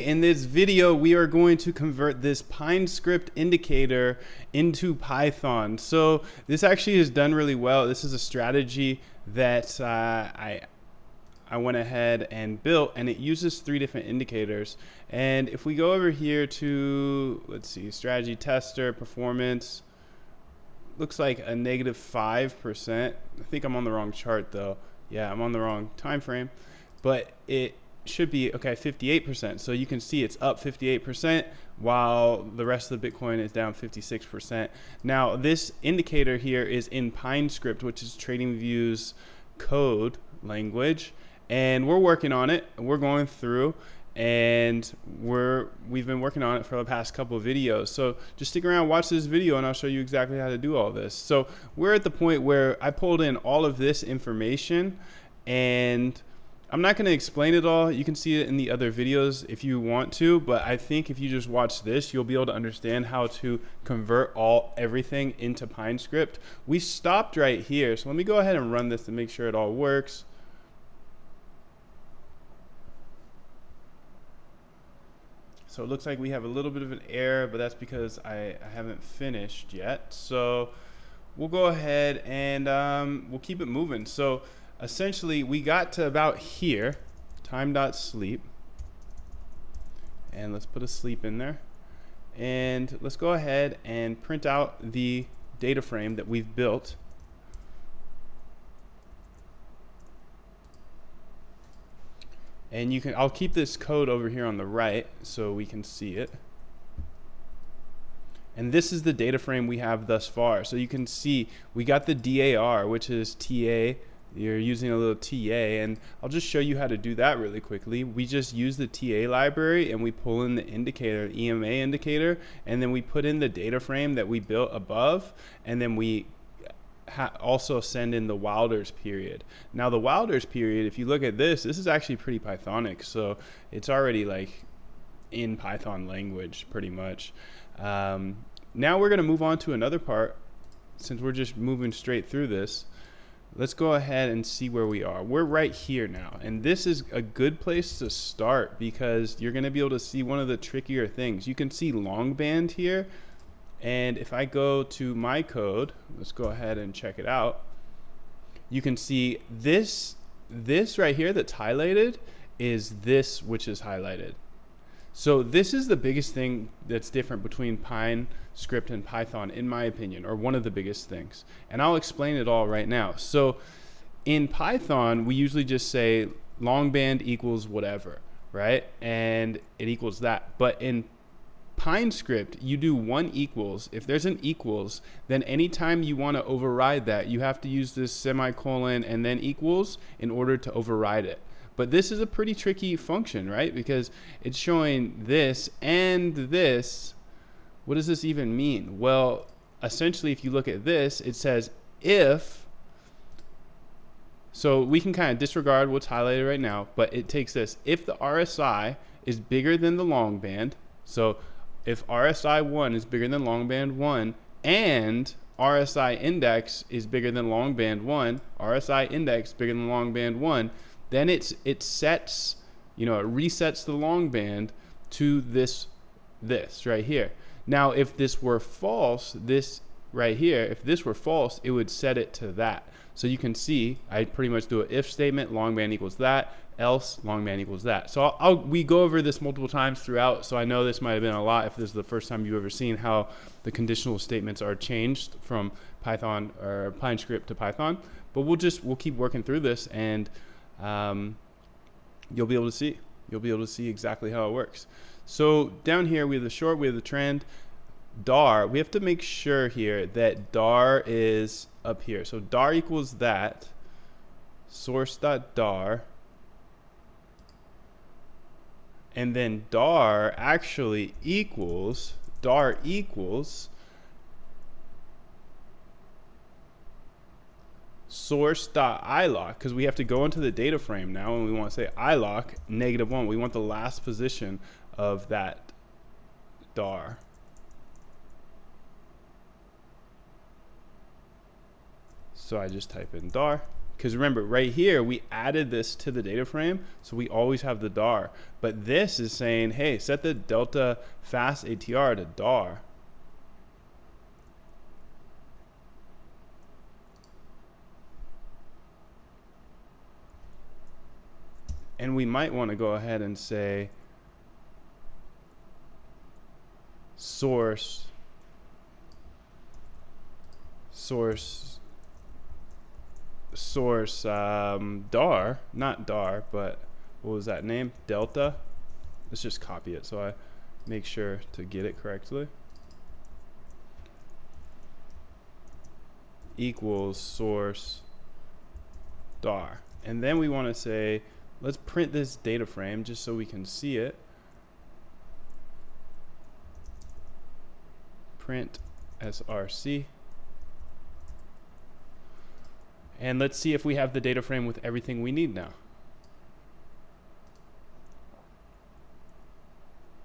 In this video, we are going to convert this Pinescript indicator into Python. So this actually is done really well. This is a strategy that I went ahead and built, and it uses 3 different indicators. And if we go over here to, let's see, strategy tester, performance, looks like a -5%. I think I'm on the wrong chart though. Yeah, I'm on the wrong time frame, but it should be okay, 58%. So you can see it's up 58% while the rest of the Bitcoin is down 56%. Now this indicator here is in Pinescript, which is Tradingview's code language, and we're working on it. We're going through, and we've been working on it for the past couple of videos. So just stick around, watch this video, and I'll show you exactly how to do all this. So we're at the point where I pulled in all of this information, and I'm not going to explain it all. You can see it in the other videos if you want to, but I think if you just watch this, you'll be able to understand how to convert everything into Pinescript. We stopped right here, so let me go ahead and run this to make sure it all works. So it looks like we have a little bit of an error, but that's because I haven't finished yet. So we'll go ahead and we'll keep it moving. So essentially, we got to about here, time.sleep, and let's put a sleep in there. And let's go ahead and print out the data frame that we've built. And I'll keep this code over here on the right so we can see it. And this is the data frame we have thus far. So you can see we got the DAR, which is TA. You're using a little TA, and I'll just show you how to do that really quickly. We just use the TA library and we pull in the indicator, EMA indicator, and then we put in the data frame that we built above, and then we also send in the Wilders period. Now the Wilders period, if you look at this is actually pretty Pythonic, so it's already like in Python language pretty much. Now we're going to move on to another part. Since we're just moving straight through this, let's go ahead and see where we are. We're right here now, and this is a good place to start because you're going to be able to see one of the trickier things. You can see long band here, and if I go to my code, let's go ahead and check it out. You can see this right here that's highlighted is this which is highlighted. So this is the biggest thing that's different between Pinescript and Python, in my opinion, or one of the biggest things. And I'll explain it all right now. So in Python, we usually just say long band equals whatever, right? And it equals that. But in Pinescript, you do 1 equals. If there's an equals, then anytime you want to override that, you have to use this semicolon and then equals in order to override it. But this is a pretty tricky function, right? Because it's showing this and this. What does this even mean? Well, essentially, if you look at this, it says if. So we can kind of disregard what's highlighted right now, but it takes this. If the RSI is bigger than the long band, so if RSI 1 is bigger than long band 1 and RSI index is bigger than long band 1, RSI index bigger than long band 1, then it sets, it resets the long band to this right here. Now, if this were false, this right here, if this were false, it would set it to that. So you can see I pretty much do an if statement, long band equals that, else long band equals that. So we go over this multiple times throughout, so I know this might have been a lot if this is the first time you've ever seen how the conditional statements are changed from Python or Pinescript to Python. But we'll keep working through this, and you'll be able to see. You'll be able to see exactly how it works. So down here we have the short, we have the trend. DAR, we have to make sure here that DAR is up here. So DAR equals that, source.dar, and then DAR actually equals source.ilock, because we have to go into the data frame now and we want to say ilock -1. We want the last position of that DAR. So I just type in DAR, Because remember, right here, we added this to the data frame, so we always have the dar. But this is saying, hey, set the delta fast ATR to dar. And we might want to go ahead and say source dar, not dar, but what was that name? Delta. Let's just copy it so I make sure to get it correctly. Equals source dar. And then we want to say, let's print this data frame just so we can see it. Print src. And let's see if we have the data frame with everything we need now.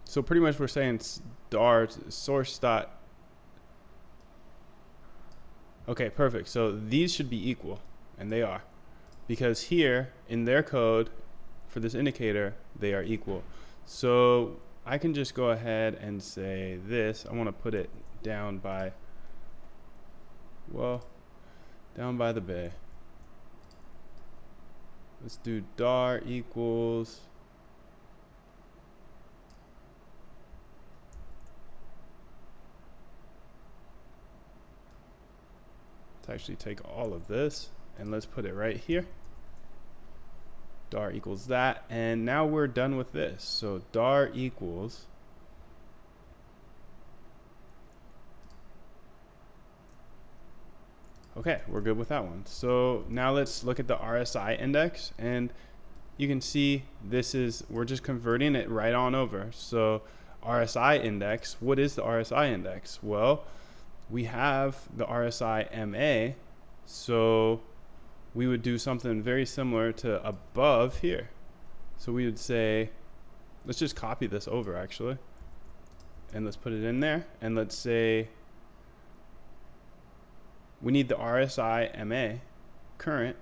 So pretty much we're saying dar source dot. Okay, perfect. So these should be equal, and they are. Because here in their code for this indicator, they are equal. So I can just go ahead and say this. I want to put it down by, well, down by the bay. Let's do dar equals let's actually take all of this and let's put it right here. Dar equals that, and now we're done with this. So dar equals okay, we're good with that one. So now let's look at the RSI index, and you can see this is, we're just converting it right on over. So RSI index, what is the RSI index? Well, we have the RSI MA, so we would do something very similar to above here. So we would say, let's just copy this over actually, and let's put it in there, and let's say we need the RSI MA current,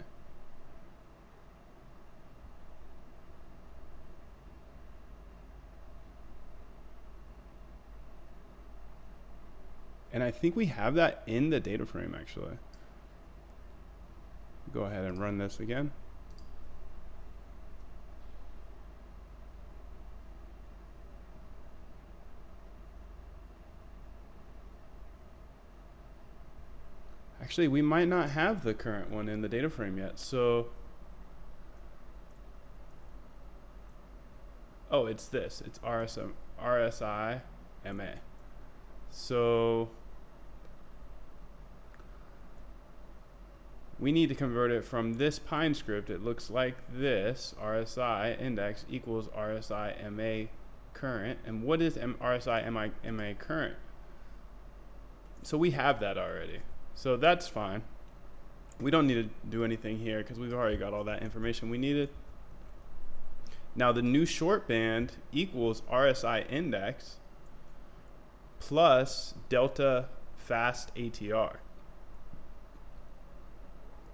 and I think we have that in the data frame actually. Go ahead and run this again. Actually, we might not have the current one in the data frame yet. So, oh, it's this. It's RSI MA. So we need to convert it from this Pinescript. It looks like this. RSI index equals RSI MA current. And what is RSI MA current? So we have that already. So that's fine. We don't need to do anything here because we've already got all that information we needed. Now the new short band equals RSI index plus delta fast ATR.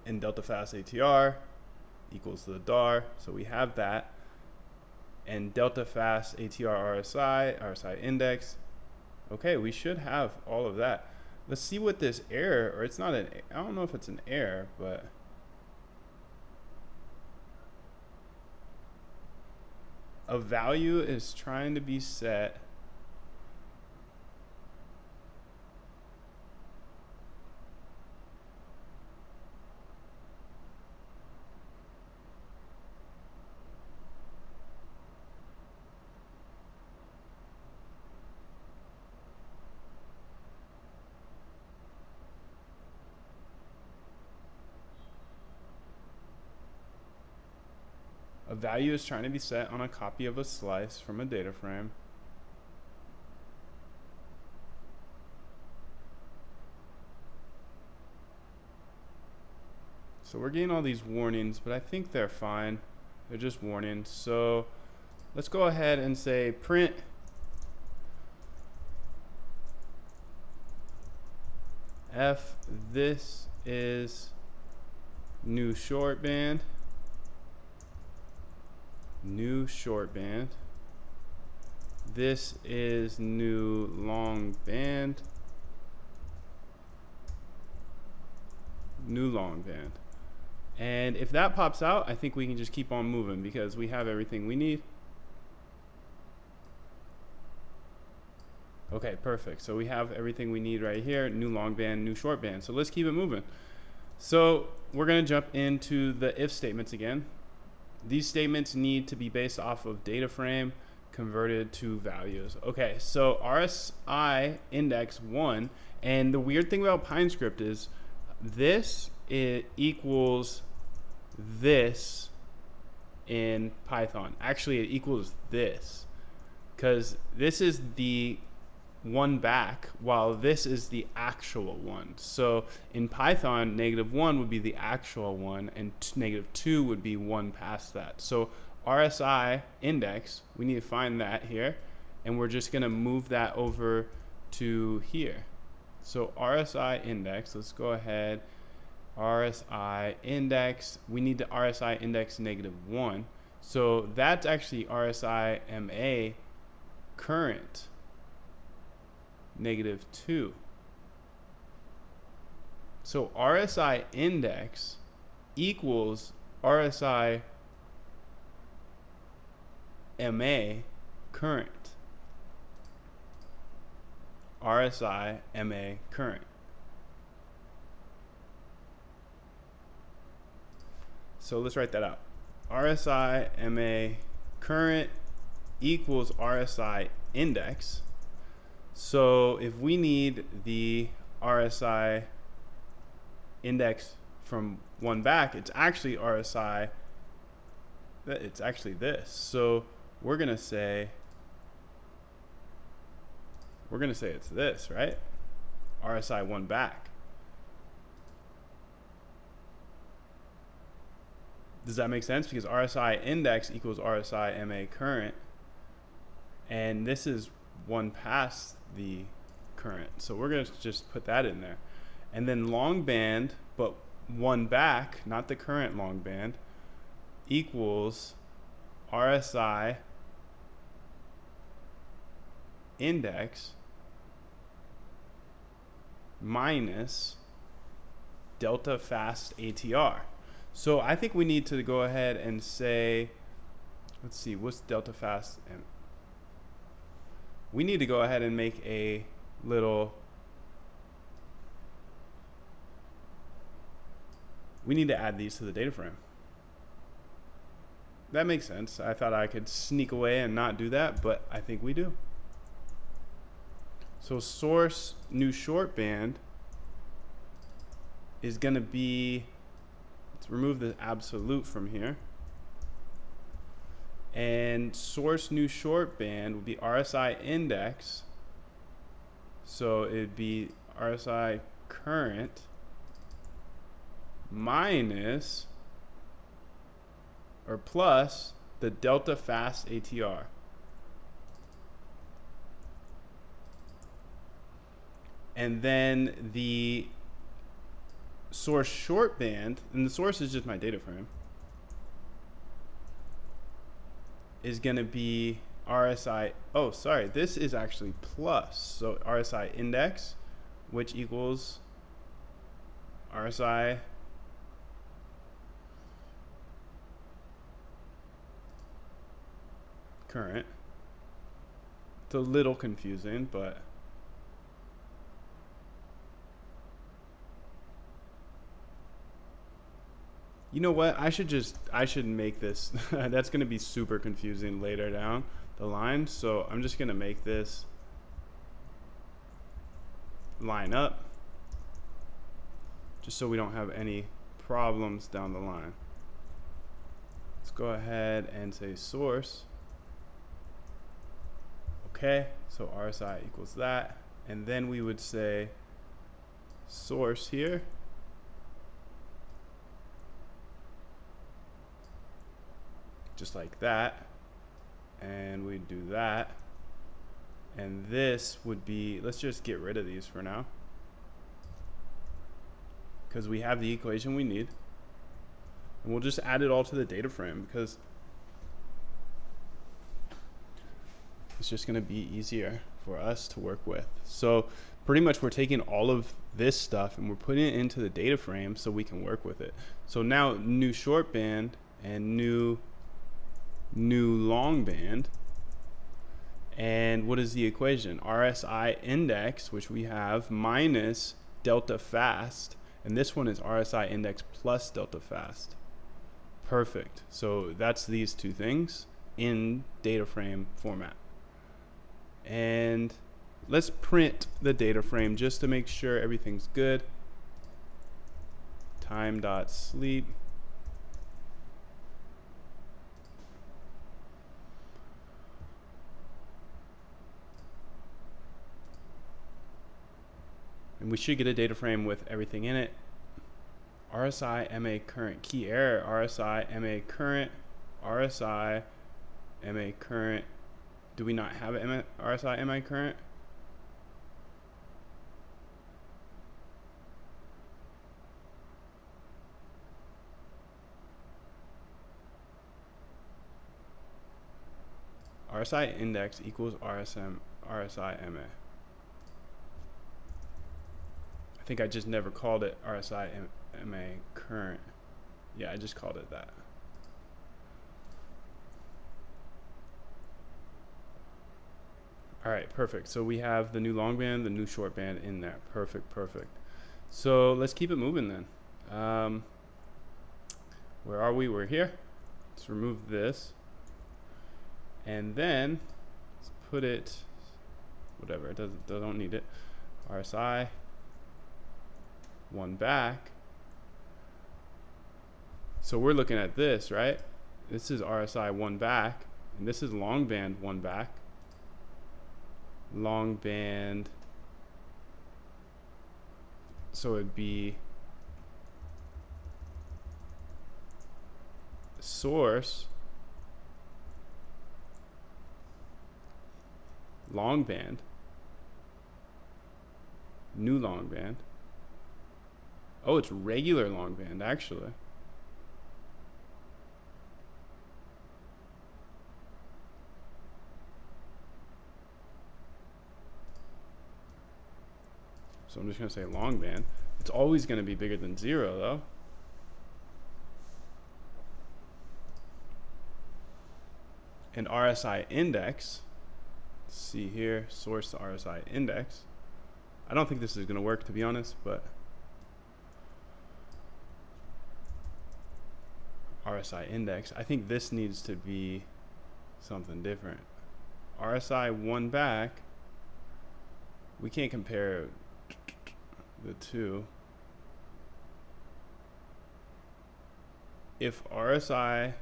And delta fast ATR equals the DAR. So we have that. And delta fast ATR RSI index. Okay, we should have all of that. Let's see what this error, or it's not an, I don't know if it's an error, but a value is trying to be set on a copy of a slice from a data frame. So we're getting all these warnings, but I think they're fine. They're just warnings. So let's go ahead and say print F, this is new short band, new short band. This is new long band, new long band. And if that pops out, I think we can just keep on moving because we have everything we need. Okay, perfect. So we have everything we need right here, new long band, new short band. So let's keep it moving. So we're gonna jump into the if statements again. These statements need to be based off of data frame converted to values. Okay, so RSI index 1, and the weird thing about Pinescript is this, it equals this in Python. Actually, it equals this because this is the one back while this is the actual one. So in Python, -1 would be the actual one and -2 would be one past that. So RSI index, we need to find that here, and we're just going to move that over to here. So RSI index, let's go ahead. RSI index, we need the RSI index -1. So that's actually RSI MA current -2. So RSI index equals RSI MA current. RSI MA current. So let's write that out. RSI MA current equals RSI index. So if we need the RSI index from one back, it's actually RSI, it's actually this. So we're gonna say it's this, right? RSI one back. Does that make sense? Because RSI index equals RSI MA current, and this is one past the current. So we're going to just put that in there. And then long band, but one back, not the current long band, equals RSI index minus delta fast ATR. So I think we need to go ahead and say, let's see, what's delta fast? We need to go ahead and make a little, we need to add these to the data frame. That makes sense. I thought I could sneak away and not do that, but I think we do. So source new short band is going to be, let's remove the absolute from here. And source new short band would be RSI index. So it'd be RSI current minus or plus the delta fast ATR. And then the source short band, and the source is just my data frame, is going to be RSI, oh sorry, this is actually plus. So RSI index, which equals RSI current. It's a little confusing, but you know what? I should make this. That's going to be super confusing later down the line. So I'm just going to make this line up just so we don't have any problems down the line. Let's go ahead and say source. Okay, so RSI equals that. And then we would say source here. Just like that, and we do that, and this would be, let's just get rid of these for now because we have the equation we need. And we'll just add it all to the data frame because it's just going to be easier for us to work with. So pretty much we're taking all of this stuff and we're putting it into the data frame so we can work with it. So now new short band and new long band. And what is the equation? RSI index, which we have, minus delta fast. And this one is RSI index plus delta fast. Perfect. So that's these two things in data frame format. And let's print the data frame just to make sure everything's good. Time.sleep. And we should get a data frame with everything in it. RSI MA current, key error, RSI MA current, RSI MA current. Do we not have RSI MA current? RSI index equals RSI MA. I think I just never called it RSI MA current. Yeah, I just called it that. All right, perfect. So we have the new long band, the new short band in there. Perfect, perfect. So let's keep it moving then. Where are we? We're here. Let's remove this. And then let's put it, whatever, it don't need it. RSI, one back. So we're looking at this, right? This is RSI one back, and this is long band one back. Long band, so it'd be source, long band, new long band. Oh, it's regular long band actually. So I'm just gonna say long band. It's always gonna be bigger than 0 though. And RSI index, let's see here, source to RSI index. I don't think this is gonna work, to be honest, but RSI index, I think this needs to be something different. RSI one back, we can't compare the two. If RSI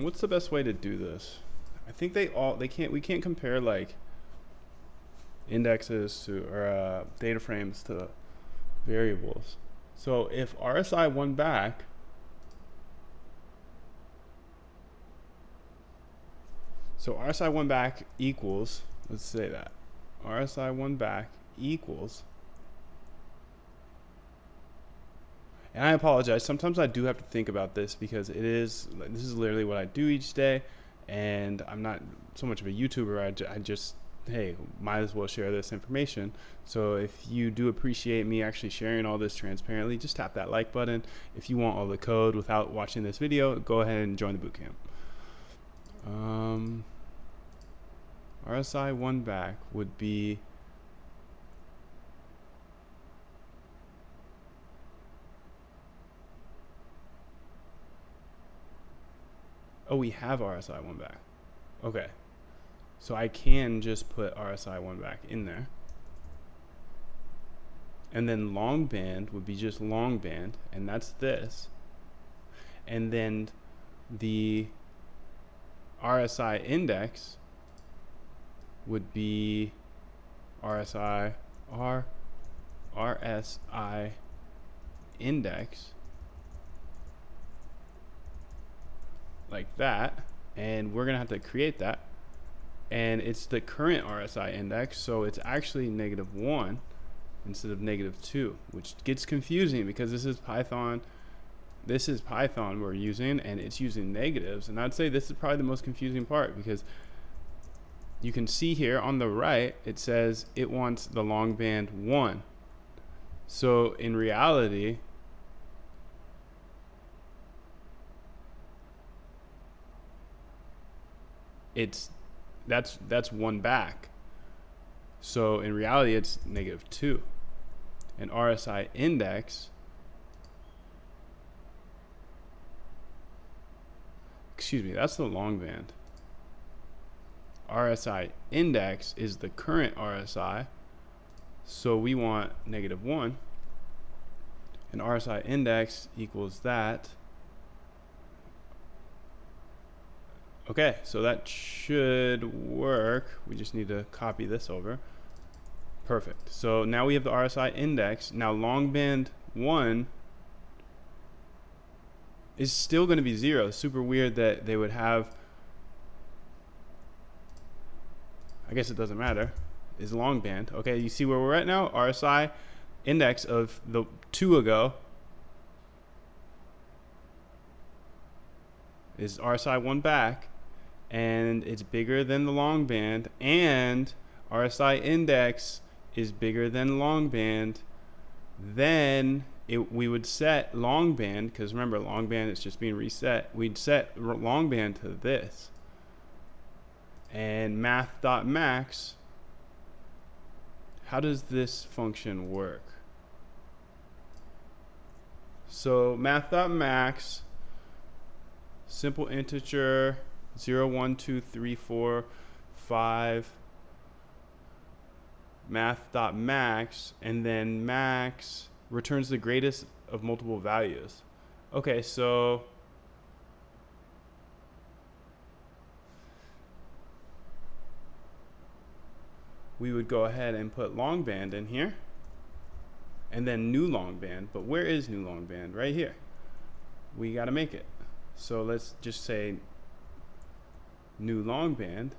what's the best way to do this? I think we can't compare like indexes to or data frames to variables. So if RSI one back, so RSI one back equals, let's say that RSI one back equals, and I apologize, sometimes I do have to think about this because this is literally what I do each day, and I'm not so much of a YouTuber. I just, hey, might as well share this information. So if you do appreciate me actually sharing all this transparently, just tap that like button. If you want all the code without watching this video, go ahead and join the bootcamp. RSI one back would be oh, we have RSI one back. Okay. So I can just put RSI one back in there. And then long band would be just long band, and that's this. And then the RSI index would be RSI index like that, and we're gonna have to create that, and it's the current RSI index, so it's actually -1 instead of -2, which gets confusing because this is Python we're using, and it's using negatives. And I'd say this is probably the most confusing part, because you can see here on the right it says it wants the long band 1. So in reality, that's 1 back. So in reality it's -2. And RSI index, excuse me, that's the long band. RSI index is the current RSI, so we want -1, and RSI index equals that. Okay, so that should work. We just need to copy this over. Perfect. So now we have the RSI index. Now long band 1 is still going to be 0. It's super weird that they would have, I guess it doesn't matter, is long band. Okay, you see where we're at now? RSI index of the 2 ago is RSI 1 back, and it's bigger than the long band, and RSI index is bigger than long band. Then we would set long band, because remember, long band is just being reset. We'd set long band to this, and math.max. How does this function work? So math.max, simple integer 0, 1, 2, 3, 4, 5, math.max, and then max returns the greatest of multiple values. Okay, so we would go ahead and put long band in here, and then new long band. But where is new long band? Right here. We got to make it. So let's just say new long band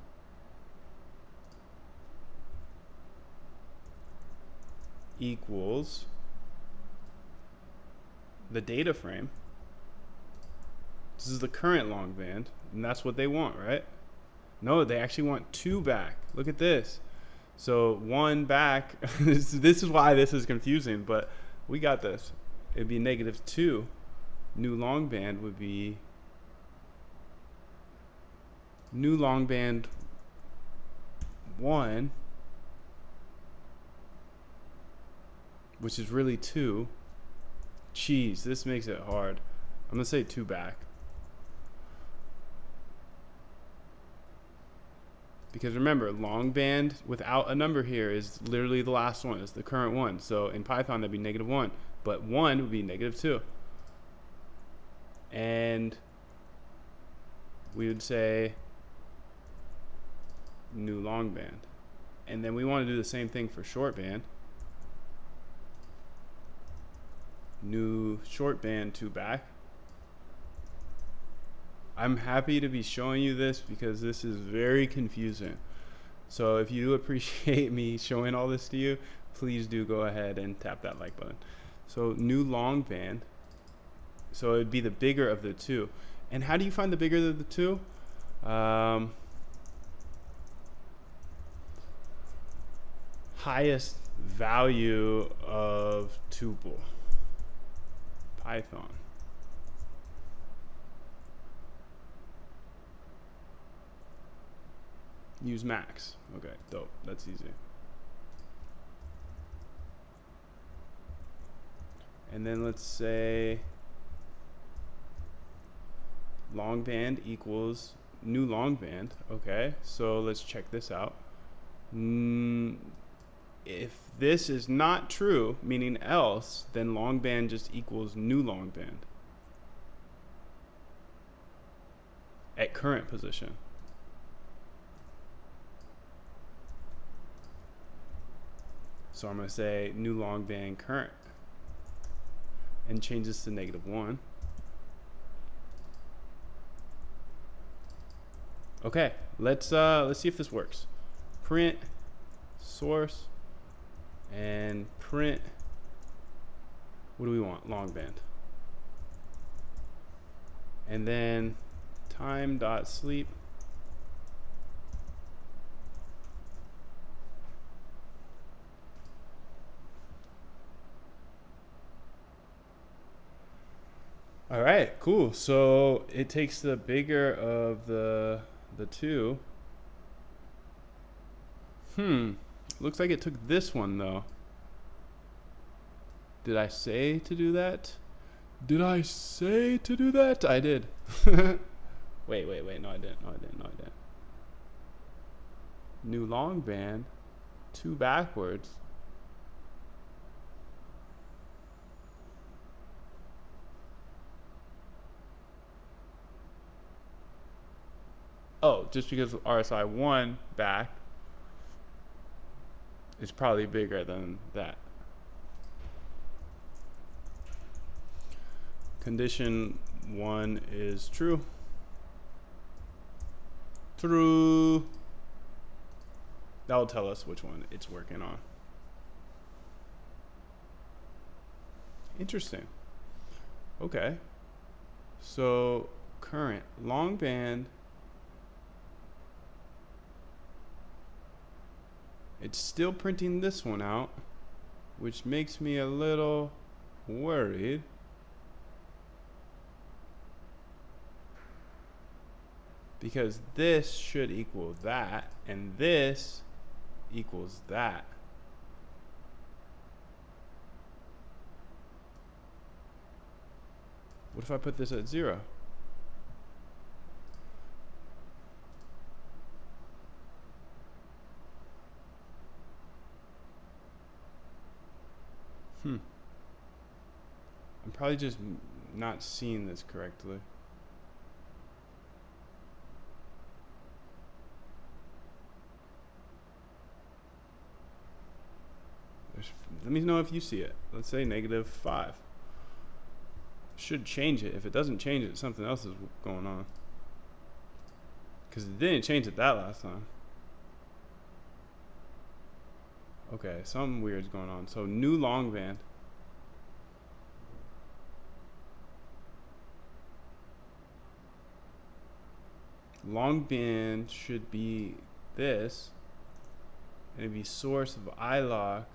equals the data frame. This is the current long band, and that's what they want, right? No, they actually want 2 back. Look at this. So 1 back. This is why this is confusing, but we got this. It'd be -2. New long band would be new long band 1, which is really 2. Jeez, this makes it hard. I'm gonna say 2 back, because remember, long band without a number here is literally the last one. It's the current one. So in Python that'd be -1, but 1 would be -2, and we would say new long band. And then we want to do the same thing for short band. New short band 2 back. I'm happy to be showing you this because this is very confusing. So if you appreciate me showing all this to you, please do go ahead and tap that like button. So new long band. So it'd be the bigger of the 2. And how do you find the bigger of the 2? Highest value of tuple. Python. Use max. Okay, dope. That's easy. And then let's say long band equals new long band. Okay, so let's check this out. If this is not true, meaning else, then long band just equals new long band at current position. So I'm going to say new long band current and change this to -1. Okay, let's see if this works. Print source and print, what do we want? Long band. And then time.sleep. All right, cool. So it takes the bigger of the two. Looks like it took this one though. Did I say to do that? Did I say to do that? I did. Wait. No, I didn't. New long band, 2 backwards. Oh, just because RSI 1 back is probably bigger than that. Condition 1 is true. True. That'll tell us which one it's working on. Interesting. Okay. So current long band. It's still printing this one out, which makes me a little worried. Because this should equal that, and this equals that. What if I put this at 0? I'm probably just not seeing this correctly. Let me know if you see it. Let's say -5. Should change it. If it doesn't change it, something else is going on. Because it didn't change it that last time. Okay, something weird's going on. So new long band. Long band should be this. And it'd be source of iLock.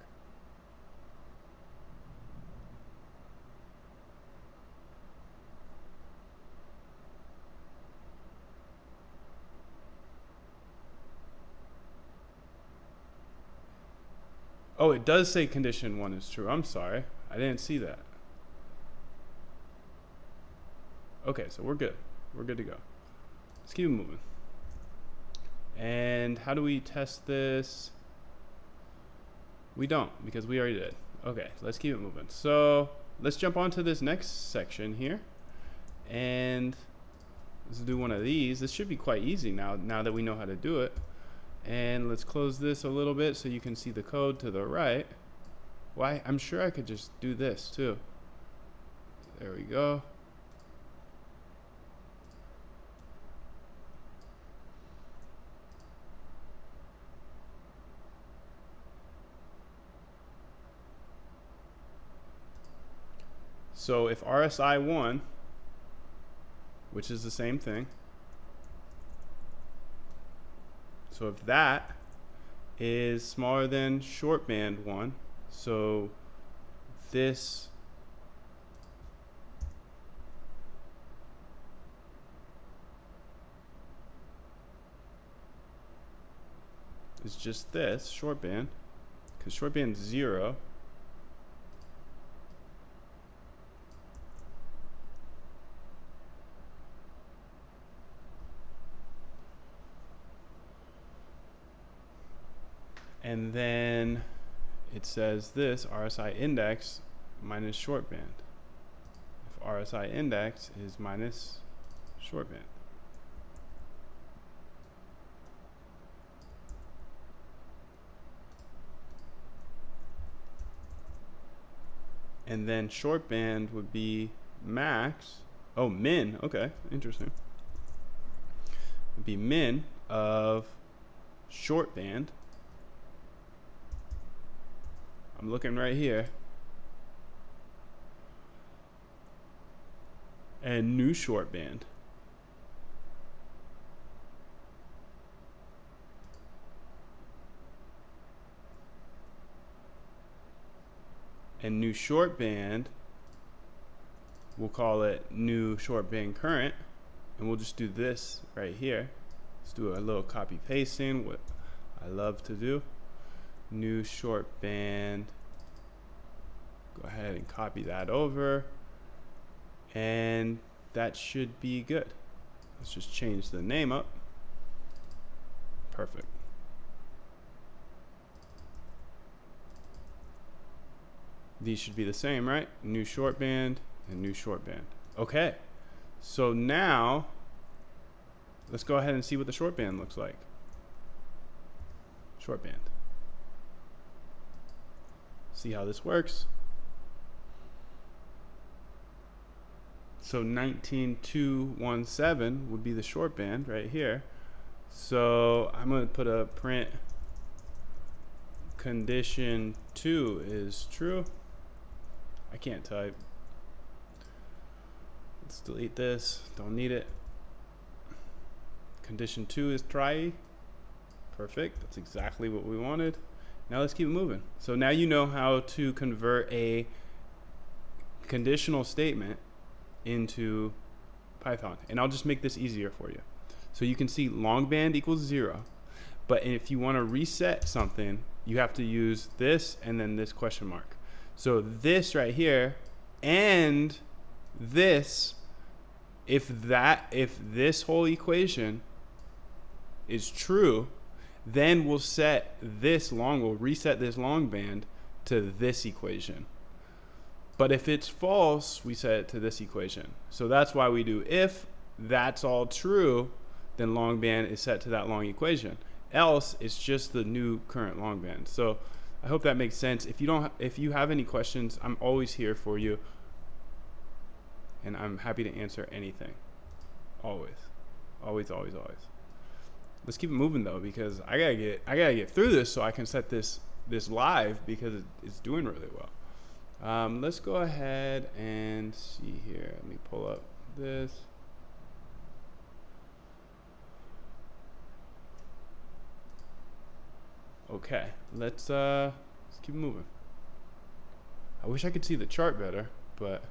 Oh, it does say condition 1 is true. I'm sorry. I didn't see that. Okay, so we're good. We're good to go. Let's keep moving. And how do we test this? We don't, because we already did. Okay, let's keep it moving. So let's jump on to this next section here. And let's do one of these. This should be quite easy now that we know how to do it. And let's close this a little bit so you can see the code to the right. Well, I'm sure I could just do this too. There we go. So if RSI 1, which is the same thing, so if that is smaller than short band 1, so this is just this short band, because short band is 0. And then it says this RSI index minus short band. If RSI index is minus short band. And then short band would be max. Oh, min. Okay, interesting. be min of short band. I'm looking right here. And new short band. And new short band, we'll call it new short band current, and we'll just do this right here. Let's do a little copy pasting, what I love to do. New short band, go ahead and copy that over, and that should be good. Let's just change the name up. Perfect. These should be the same, right? New short band and new short band. Okay, so now let's go ahead and see what the short band looks like. Short band. See how this works. So 19217 would be the short band right here. So I'm going to put a print condition 2 is true. I can't type. Let's delete this. Don't need it. Condition 2 is try. Perfect. That's exactly what we wanted. Now let's keep moving. So now you know how to convert a conditional statement into Python. And I'll just make this easier for you. So you can see long band equals 0. But if you want to reset something, you have to use this and then this question mark. So this right here and this, if this whole equation is true, then we'll reset this long band to this equation. But if it's false, we set it to this equation. So that's why we do if that's all true, then long band is set to that long equation. Else, it's just the new current long band. So I hope that makes sense. If you have any questions, I'm always here for you, and I'm happy to answer anything. Always, always, always, always. Let's keep it moving though, because I gotta get through this so I can set this live, because it's doing really well. Let's go ahead and see here. Let me pull up this. Okay, let's keep moving. I wish I could see the chart better, but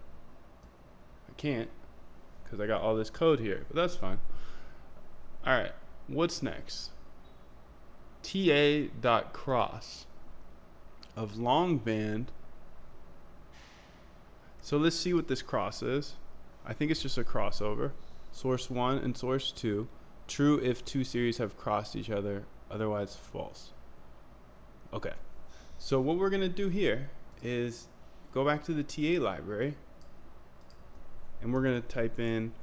I can't because I got all this code here, but that's fine. All right, what's next? ta.cross of long band. So let's see what this cross is. I think it's just a crossover. Source 1 and source 2. True if two series have crossed each other, otherwise false. Okay, so what we're gonna do here is go back to the TA library, and we're gonna type in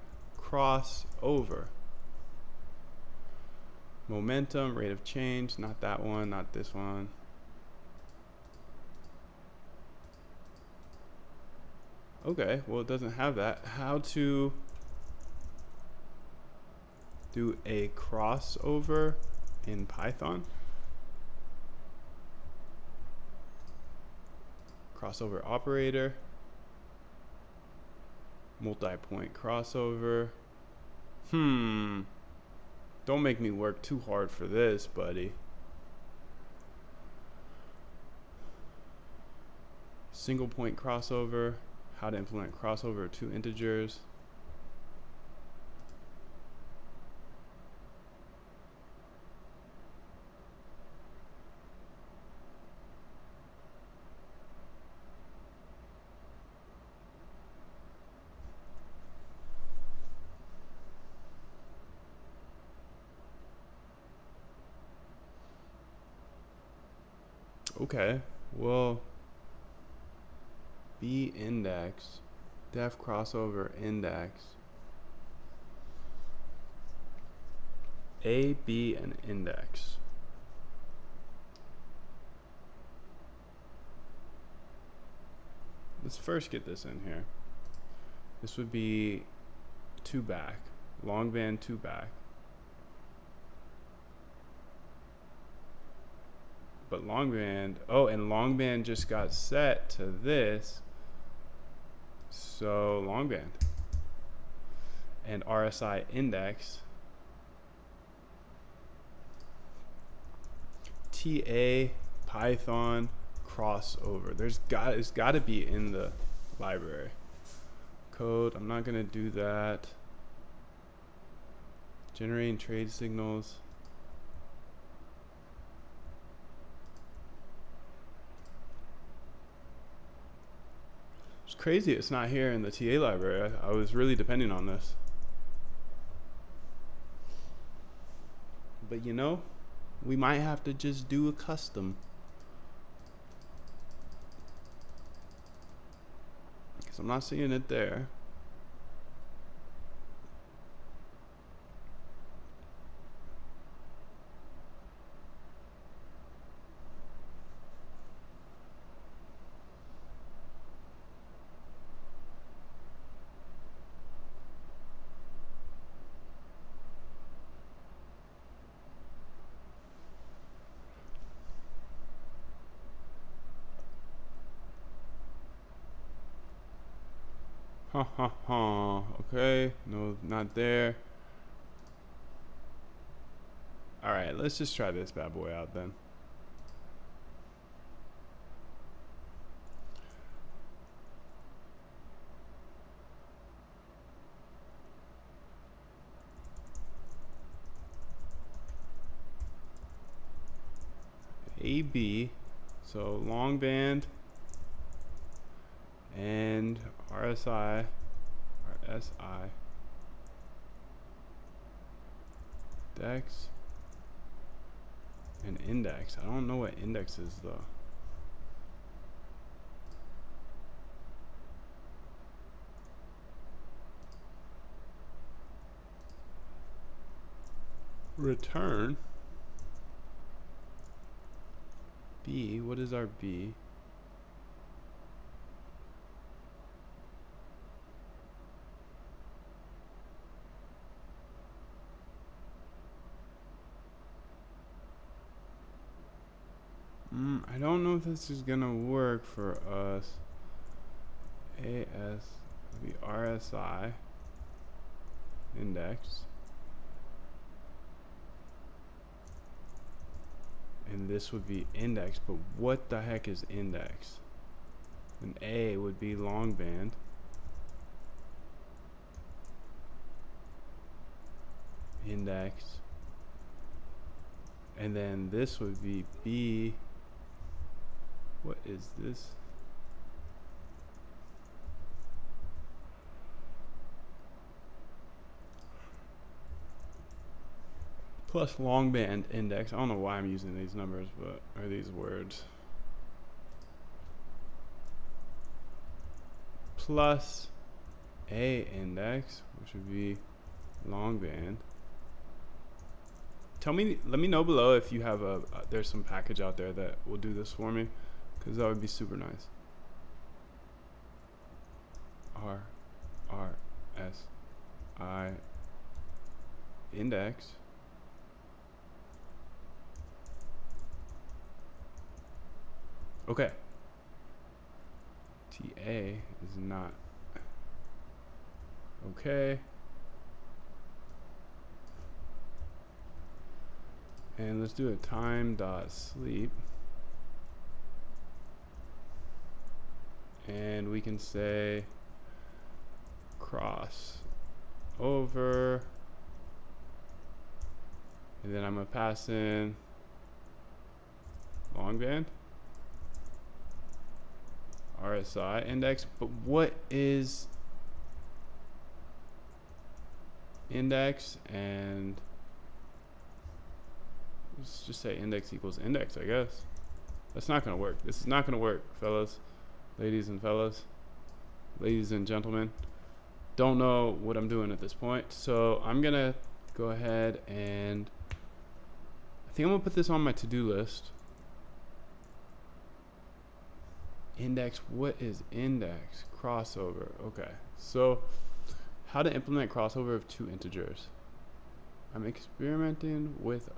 crossover. Momentum, rate of change, not that one, not this one. Okay, well it doesn't have that. How to do a crossover in Python? Crossover operator, multi-point crossover. Don't make me work too hard for this, buddy. Single point crossover, how to implement crossover of two integers. Okay, well, B index, def crossover index, A, B, and index. Let's first get this in here. This would be 2 back, long band 2 back. but longband, oh, and longband just got set to this. So longband and RSI index, TA Python crossover. It's got to be in the library code. I'm not gonna do that. Generating trade signals. It's crazy it's not here in the TA library. I was really depending on this. But you know, we might have to just do a custom. Because I'm not seeing it there. Okay, no, not there. All right, let's just try this bad boy out then. AB, so long band and RSI, dex and index. I don't know what index is though. Return B. What is our B? I don't know if this is gonna work for us. AS would be RSI index, and this would be index. But what the heck is index? And A would be long band. Index. And then this would be B. What is this? Plus long band index. I don't know why I'm using these numbers, but or these words. Plus A index, which would be long band. Let me know below if you have there's some package out there that will do this for me, because that would be super nice. RSI index. Okay. TA is not okay. And let's do a time.sleep. And we can say cross over. And then I'm gonna pass in long band. RSI index. But what is index? And let's just say index equals index, I guess. That's not gonna work. This is not gonna work, fellas, ladies and fellas, ladies and gentlemen. Don't know what I'm doing at this point. So I'm gonna go ahead and I think I'm gonna put this on my to-do list. Index, what is index? Crossover, okay. So how to implement crossover of two integers. I'm experimenting with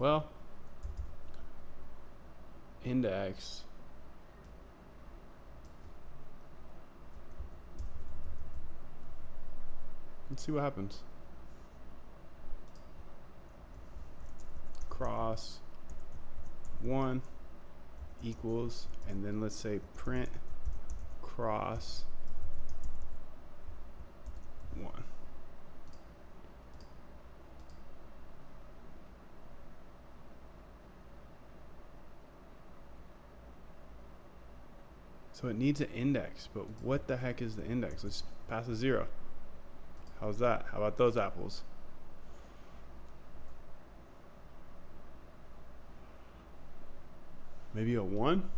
Well, index. Let's see what happens. Cross 1 equals, and then let's say print cross 1. So it needs an index, but what the heck is the index? Let's pass a 0. How's that? How about those apples? Maybe a 1?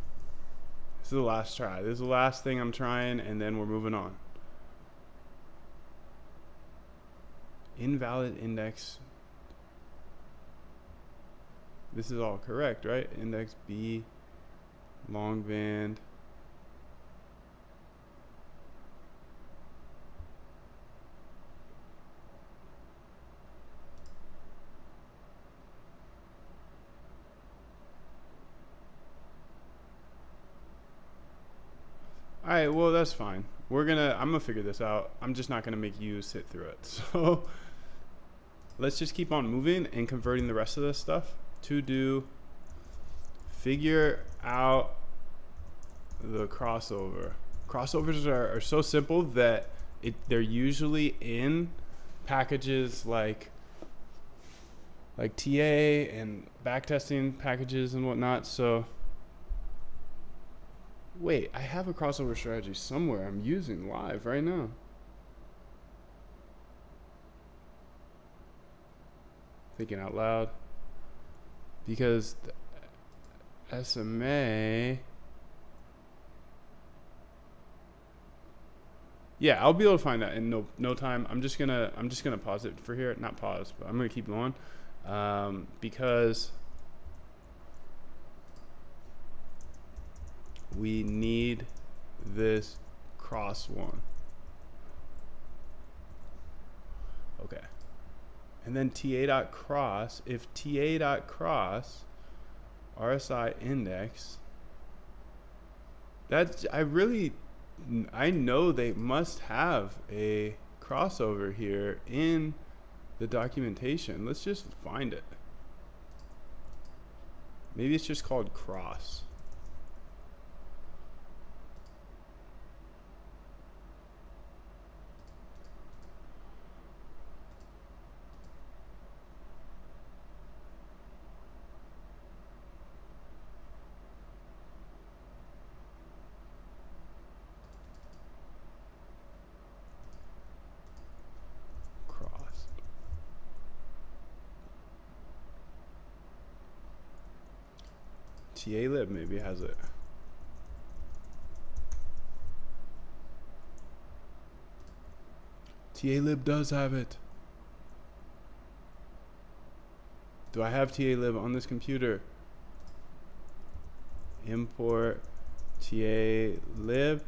This is the last try. This is the last thing I'm trying, and then we're moving on. Invalid index. This is all correct, right? Index B, long band. All right, well, that's fine. I'm gonna figure this out. I'm just not gonna make you sit through it. So let's just keep on moving and converting the rest of this stuff to do figure out the crossover. Crossovers are so simple that they're usually in packages like TA and backtesting packages and whatnot. So wait, I have a crossover strategy somewhere I'm using live right now. Thinking out loud. Because the SMA, yeah, I'll be able to find that in no time. I'm just gonna pause it for here. Not pause, but I'm gonna keep going. Because we need this cross 1. Okay. And then ta.cross, if ta.cross RSI index, that's, I know they must have a crossover here in the documentation. Let's just find it. Maybe it's just called cross. Ta-lib maybe has it. Ta-lib does have it. Do I have Ta-lib on this computer? Import Ta-lib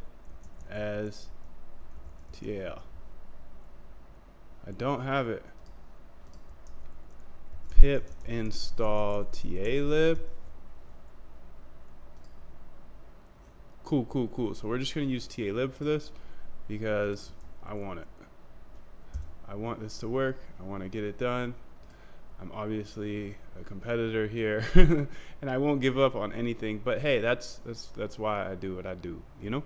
as tal. I don't have it. Pip install Ta-lib. Cool. So we're just going to use Ta-lib for this because I want it. I want this to work. I want to get it done. I'm obviously a competitor here and I won't give up on anything, but hey, that's why I do what I do, you know?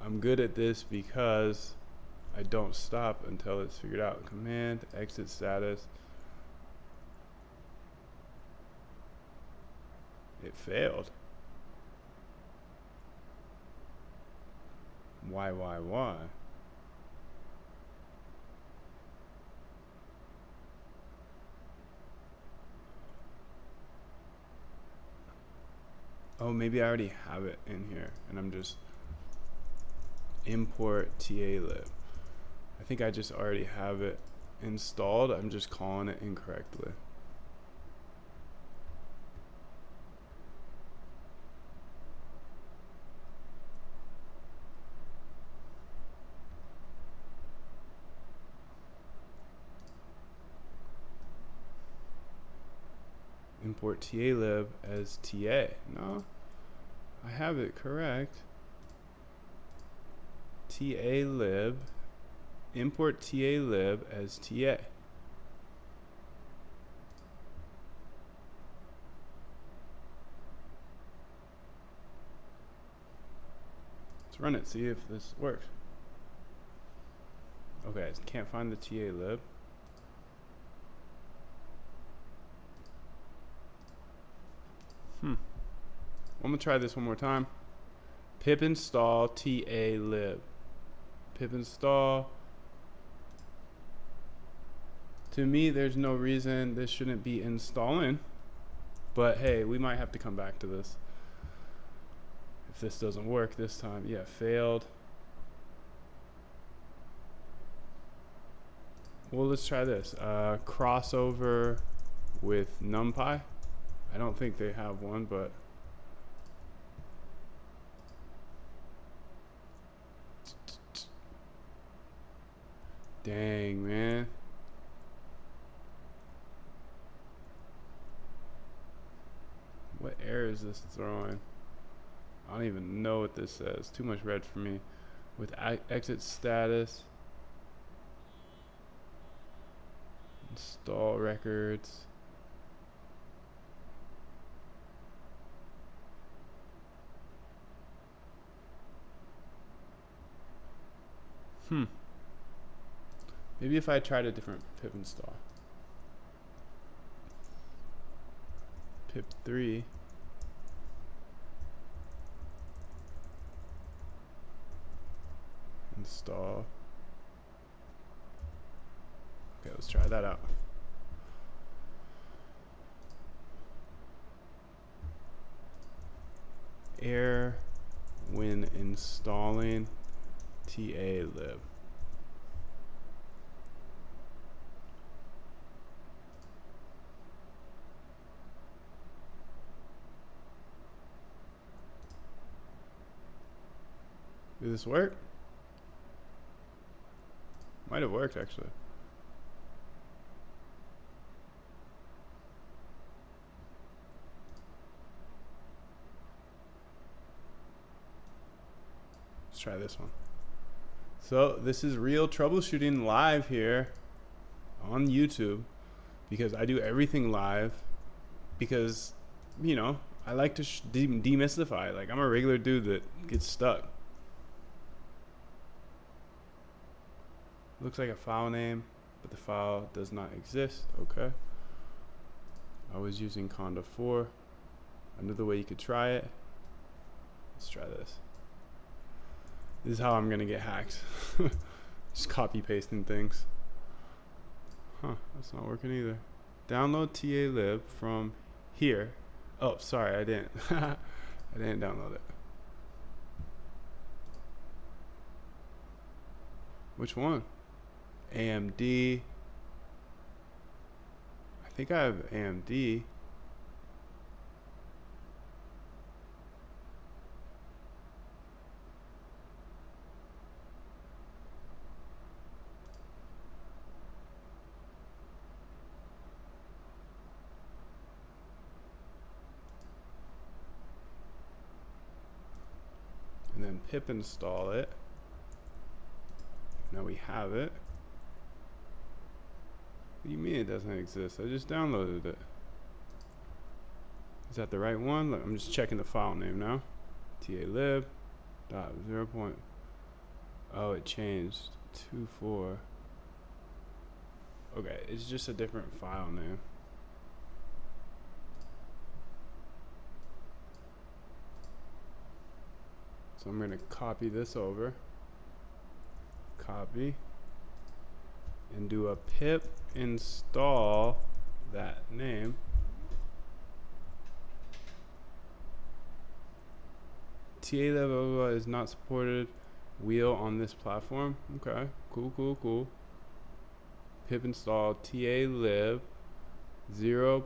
I'm good at this because I don't stop until it's figured out. Command, exit status. It failed. Why? Oh, maybe I already have it in here and I'm just import Ta-lib. I think I just already have it installed. I'm just calling it incorrectly. import Ta-lib as TA. No, I have it correct. Ta-lib, import Ta-lib as TA. Let's run it, see if this works. Okay, can't find the Ta-lib. I'm gonna try this one more time. Pip install Ta-lib. Pip install. To me, there's no reason this shouldn't be installing, but hey, we might have to come back to this if this doesn't work this time. Yeah, failed. Well, let's try this. Crossover with NumPy. I don't think they have one, but dang, man. What error is this throwing? I don't even know what this says. Too much red for me. With exit status. Install records. Maybe if I tried a different pip install. Pip 3. Install. Okay, let's try that out. Error when installing Ta-lib. Did this work? Might have worked actually. Let's try this one. So this is real troubleshooting live here on YouTube, because I do everything live, because, you know, I like to demystify. Like, I'm a regular dude that gets stuck. Looks like a file name, but the file does not exist. Okay. I was using Conda 4. Another way you could try it. Let's try this. This is how I'm gonna get hacked. Just copy pasting things. That's not working either. Download Ta-lib from here. Oh, sorry, I didn't. I didn't download it. Which one? AMD. I think I have AMD. And then pip install it. Now we have it. What do you mean it doesn't exist? I just downloaded it. Is that the right one? Look, I'm just checking the file name now. Ta-lib dot 0. Oh, it changed. 2.4. Okay, it's just a different file name. So I'm gonna copy this over. Copy. And do a pip install that name. Ta-lib is not supported wheel on this platform. Okay, cool. Pip install Ta-lib 0.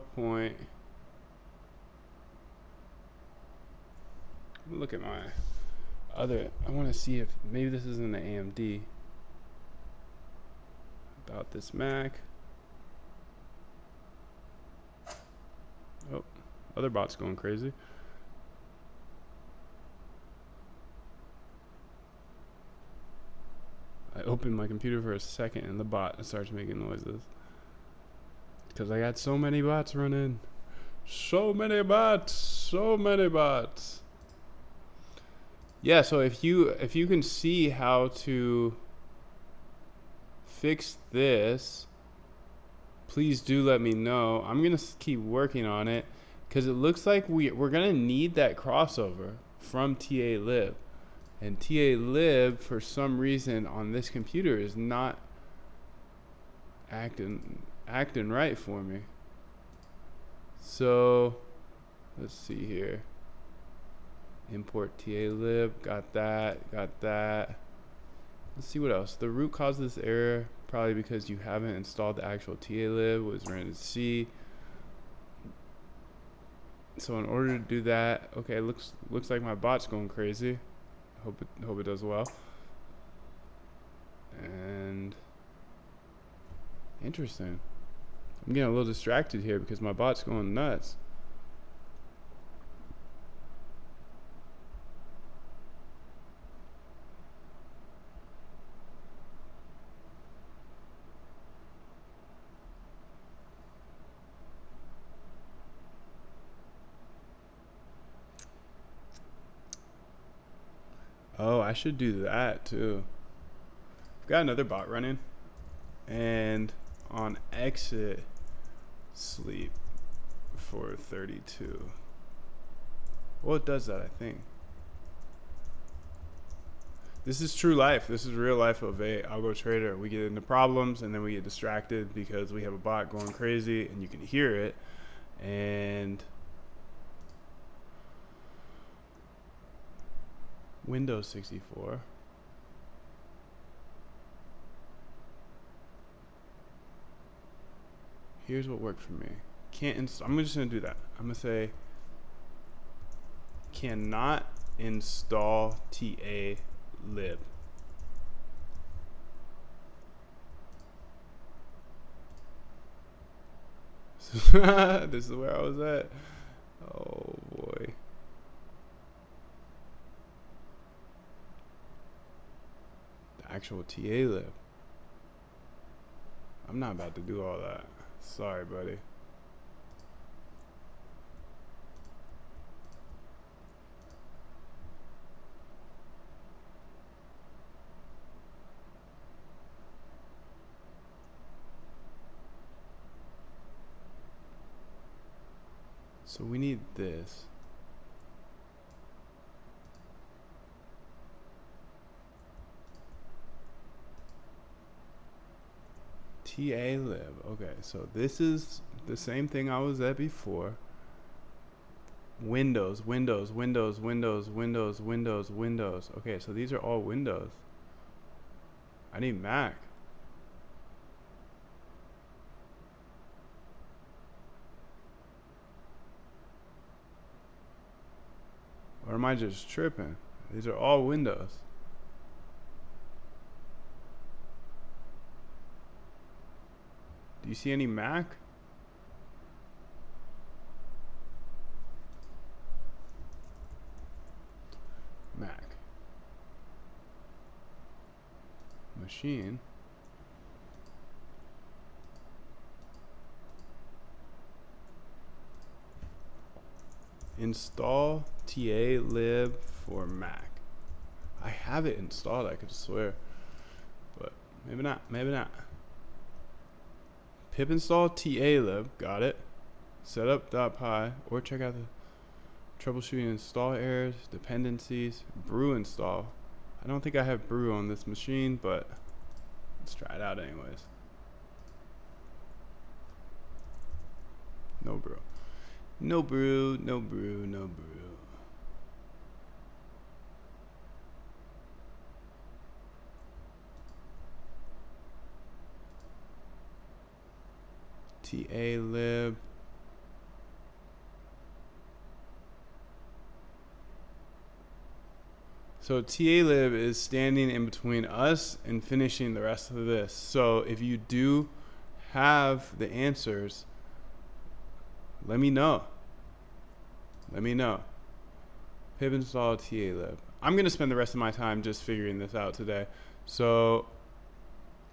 Look at my other. I want to see if maybe this is in the AMD. About this Mac. Oh, other bot's going crazy. I opened my computer for a second and the bot starts making noises. Because I got so many bots running. So many bots. So many bots. Yeah, so if you can see how to fix this, please do let me know. I'm going to keep working on it because it looks like we're going to need that crossover from Ta-lib. And Ta-lib, for some reason, on this computer is not acting right for me. So, let's see here. Import Ta-lib, got that. Let's see what else. The root cause of this error, probably because you haven't installed the actual Ta-lib, was ran to C. So in order to do that, okay, looks like my bot's going crazy. Hope it does well. And interesting. I'm getting a little distracted here because my bot's going nuts. Oh, I should do that too. I've got another bot running, and on exit sleep for 32. Well, it does that, I think. This is true life. This is real life of a algo trader. We get into problems and then we get distracted because we have a bot going crazy and you can hear it. And Windows 64. Here's what worked for me. I'm just gonna do that. I'm gonna say cannot install Ta-lib. This is where I was at. Oh boy. The actual Ta-lib. I'm not about to do all that. Sorry, buddy. So we need this. Ta-lib. Okay, so this is the same thing I was at before. Windows. Okay, so these are all Windows. I need Mac. Or am I just tripping? These are all Windows. Do you see any Mac? Mac. Machine. Install Ta-lib for Mac. I have it installed, I could swear. But maybe not. Pip install Ta-lib, got it. Setup.py, or check out the troubleshooting install errors, dependencies, brew install. I don't think I have brew on this machine, but let's try it out anyways. No brew. No brew. Ta-lib. So Ta-lib is standing in between us and finishing the rest of this. So if you do have the answers, let me know. Let me know. Pip install Ta-lib. I'm gonna spend the rest of my time just figuring this out today. So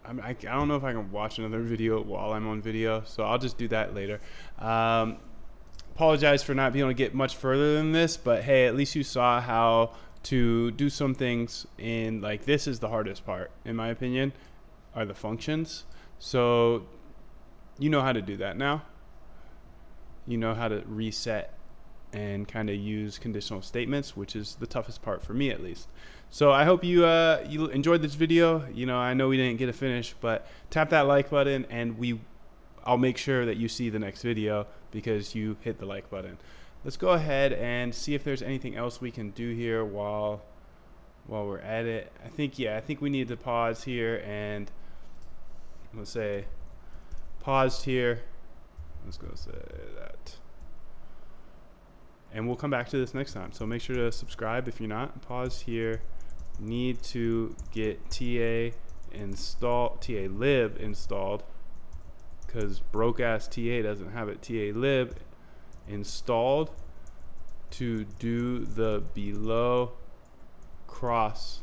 I don't know if I can watch another video while I'm on video, so I'll just do that later. Apologize for not being able to get much further than this, but hey, at least you saw how to do some things in, like, this is the hardest part, in my opinion, are the functions. So you know how to do that now. You know how to reset and kind of use conditional statements, which is the toughest part for me, at least. So I hope you you enjoyed this video. You know, I know we didn't get a finish, but tap that like button and I'll make sure that you see the next video because you hit the like button. Let's go ahead and see if there's anything else we can do here while we're at it. I think we need to pause here, and let's say paused here. Let's go say that. And we'll come back to this next time. So make sure to subscribe if you're not. Pause here. Need to get Ta-lib installed because broke ass TA doesn't have it. Ta-lib installed to do the below cross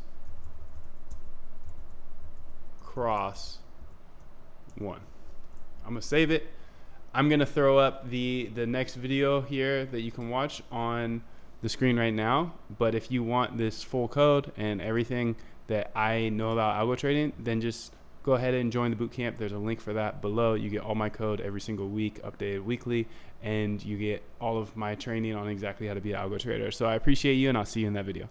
one. I'm gonna save it. I'm gonna throw up the next video here that you can watch on the screen right now. But if you want this full code and everything that I know about algo trading, then just go ahead and join the bootcamp. There's a link for that below. You get all my code every single week, updated weekly, and you get all of my training on exactly how to be an algo trader. So I appreciate you, and I'll see you in that video.